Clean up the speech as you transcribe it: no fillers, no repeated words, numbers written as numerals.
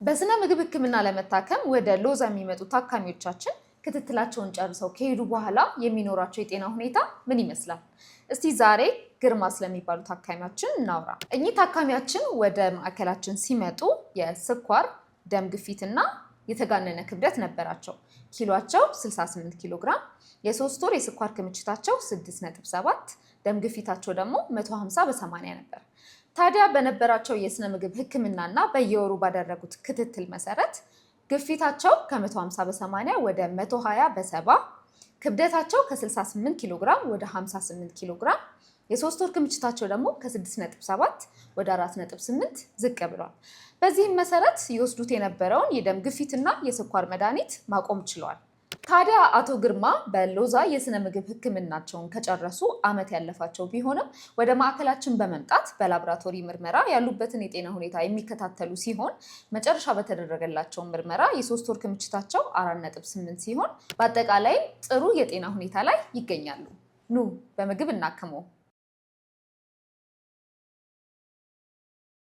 በስነ ምግብ ህክምና ለመታከም ወደ ሎዛ የሚመጡ ታካሚዎቻችን ክትትላቸውን ጨርሰው ከሄዱ በኋላ የሚኖራቸው የጤና ሁኔታ ምን ይመስላል? እስቲ ዛሬ ግርማ ስለሚባሉ ታካሚያችን እናውራ። እኚህ ታካሚያችን ወደ ማዕከላችን ሲመጡ የስኳር፣ ደም ግፊትና የተጋነነ ክብደት ነበራቸው። ኪሏቸው 68 ኪሎ ግራም፣ የ3 ወር የስኳር ክምችታቸው 6.7፣ ደም ግፊታቸው ደግሞ 150 በ80 ነበር። ታዲያ በነበራቸው የስነ ምግብ ህክምናና በየወሩ ባደረጉት ክትትል መሰረት ግፊታቸው ከ150 በ80 ወደ 120 በ70፣ ክብደታቸው ከ68 ኪሎ ግራም ወደ 58 ኪሎ ግራም፣ የ3 ወር ክምችታቸው ደግሞ ከ6.7 ወደ 4.8 ዝቅ ብሏል። በዚህም መሰረት ይወስዱት የነበረውን የደም ግፊትና የስኳር መድኃኒት ማቆም ችለዋል። ታዲያ አቶ ግርማ በሎዛ የስነ ምግብ ህክምናቸውን ከጨረሱ ዓመት ያለፋቸው ቢሆንም ወደ ማዕከላችን በመምጣት በላቦራቶሪ ምርመራ ያሉበትን የጤና ሁኔታ የሚከታተሉ ሲሆን መጨረሻ በተደረገላቸው ምርመራ የ3 ወር ክምችታቸው 4.8 ሲሆን በአጠቃላይ ጥሩ የጤና ሁኔታ ላይ ይገኛሉ። ኑ በምግብ እናክመው።